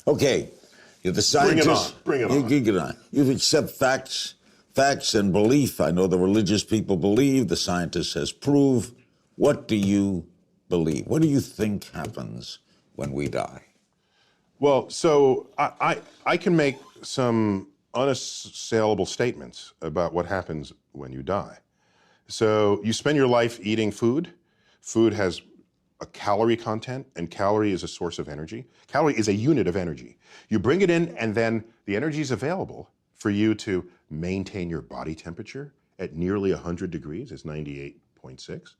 Okay, you're the scientist. Bring it on. Bring it on. You accept facts and belief. I know the religious people believe, the scientist says prove. What do you believe? What do you think happens when we die? Well, so I can make some unassailable statements about what happens when you die. So you spend your life eating food. Food has a calorie content, and calorie is a source of energy. Calorie is a unit of energy. You bring it in, and then the energy is available for you to maintain your body temperature at nearly 100 degrees. It's 98.6.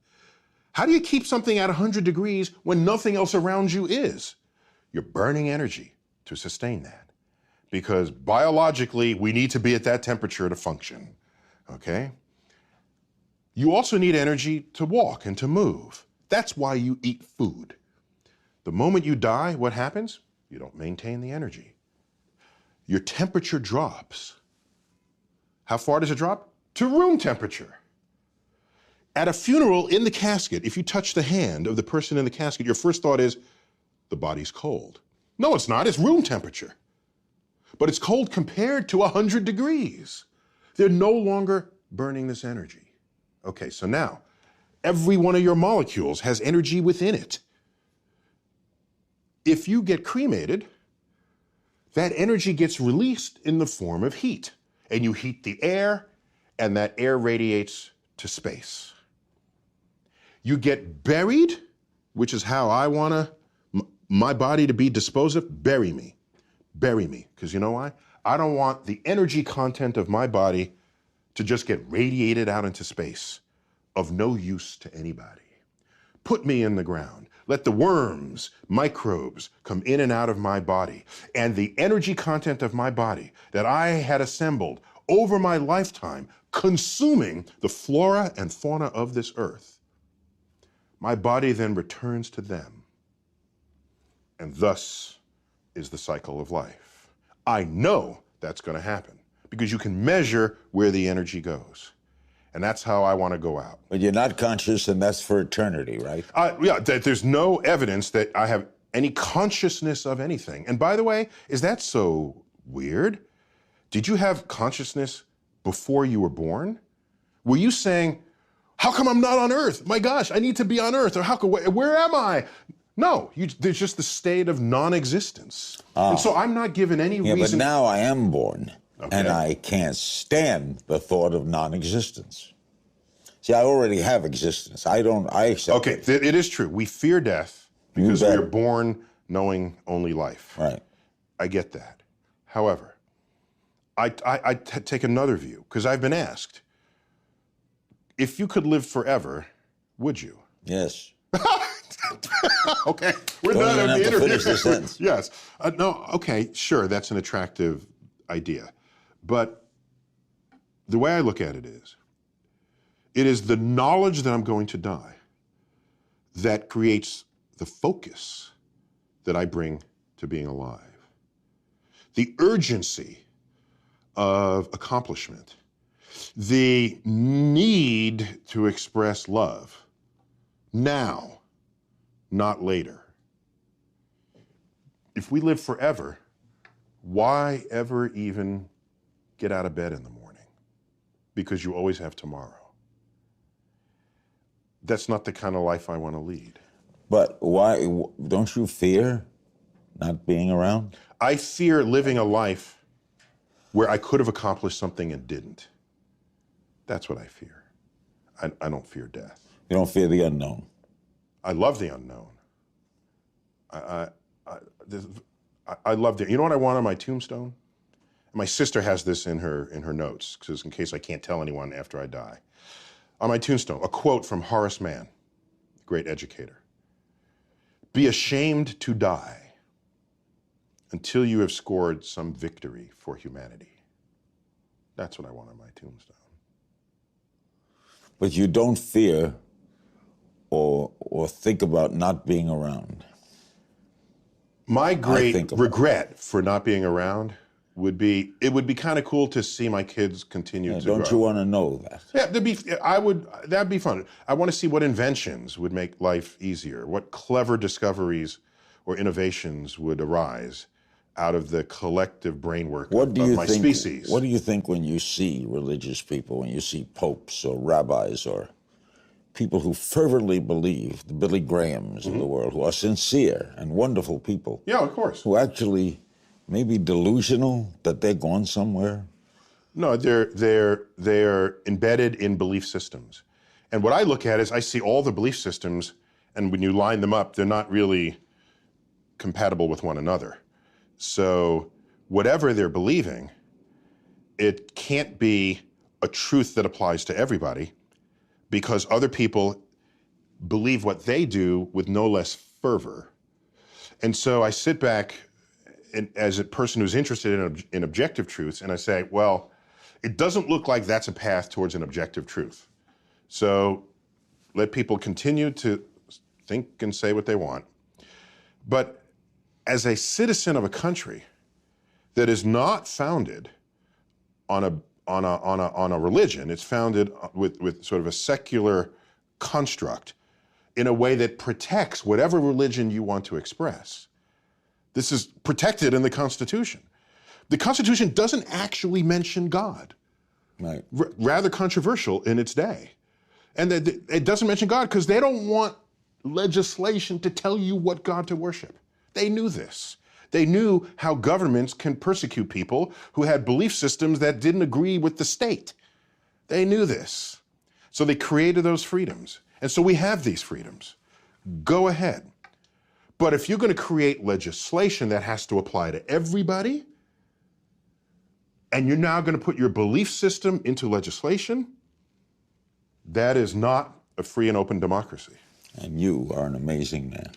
How do you keep something at 100 degrees when nothing else around you is? You're burning energy to sustain that, because biologically, we need to be at that temperature to function, okay? You also need energy to walk and to move. That's why you eat food. The moment you die, what happens? You don't maintain the energy. Your temperature drops. How far does it drop? To room temperature. At a funeral, in the casket, if you touch the hand of the person in the casket, your first thought is, the body's cold. No, it's not. It's room temperature. But it's cold compared to 100 degrees. They're no longer burning this energy. Okay, so now, every one of your molecules has energy within it. If you get cremated, that energy gets released in the form of heat. And you heat the air, and that air radiates to space. You get buried, which is how I want my body to be disposed of. Bury me. Bury me. Because you know why? I don't want the energy content of my body to just get radiated out into space, of no use to anybody. Put me in the ground. Let the worms, microbes come in and out of my body, and the energy content of my body that I had assembled over my lifetime, consuming the flora and fauna of this earth, my body then returns to them. And thus is the cycle of life. I know that's going to happen because you can measure where the energy goes. And that's how I want to go out. But you're not conscious, and that's for eternity, right? Yeah, there's no evidence that I have any consciousness of anything. And by the way, is that so weird? Did you have consciousness before you were born? Were you saying, how come I'm not on Earth? My gosh, I need to be on Earth. Or where am I? No, there's just the state of non-existence. And so I'm not given any reason. But now I am born. Okay. And I can't stand the thought of non-existence. See, I already have existence. I accept Okay, it is true. We fear death because we are born knowing only life. Right. I get that. However, I take another view, because I've been asked, if you could live forever, would you? Yes. Okay, we're done with the interview. Finish the sentence. Yes. No, okay, sure, that's an attractive idea. But the way I look at it is the knowledge that I'm going to die that creates the focus that I bring to being alive. The urgency of accomplishment, the need to express love now, not later. If we live forever, why ever even get out of bed in the morning? Because you always have tomorrow. That's not the kind of life I want to lead. But why, don't you fear not being around? I fear living a life where I could have accomplished something and didn't. That's what I fear. I don't fear death. You don't fear the unknown? I love the unknown. I love the, you know what I want on my tombstone? My sister has this in her notes, because in case I can't tell anyone after I die. On my tombstone, a quote from Horace Mann, great educator. Be ashamed to die until you have scored some victory for humanity. That's what I want on my tombstone. But you don't fear or think about not being around? My great regret for not being around would be, it would be kind of cool to see my kids continue to grow. Don't you want to know that? Yeah, that'd be fun. I want to see what inventions would make life easier, what clever discoveries or innovations would arise out of the collective brainwork What do of you my think? species. What do you think when you see religious people, when you see popes or rabbis or people who fervently believe, the Billy Grahams of the world, who are sincere and wonderful people, Yeah, of course. who actually may be delusional that they're gone somewhere? No, they're embedded in belief systems. And what I look at is I see all the belief systems, and when you line them up, they're not really compatible with one another. So whatever they're believing, it can't be a truth that applies to everybody, because other people believe what they do with no less fervor. And so I sit back as a person who's interested in objective truths, and I say, well, it doesn't look like that's a path towards an objective truth. So let people continue to think and say what they want. But as a citizen of a country that is not founded on a religion, it's founded with sort of a secular construct in a way that protects whatever religion you want to express. This is protected in the Constitution. The Constitution doesn't actually mention God. Right. Rather controversial in its day. And it doesn't mention God because they don't want legislation to tell you what God to worship. They knew this. They knew how governments can persecute people who had belief systems that didn't agree with the state. They knew this. So they created those freedoms. And so we have these freedoms. Go ahead. But if you're going to create legislation that has to apply to everybody, and you're now going to put your belief system into legislation, that is not a free and open democracy. And you are an amazing man.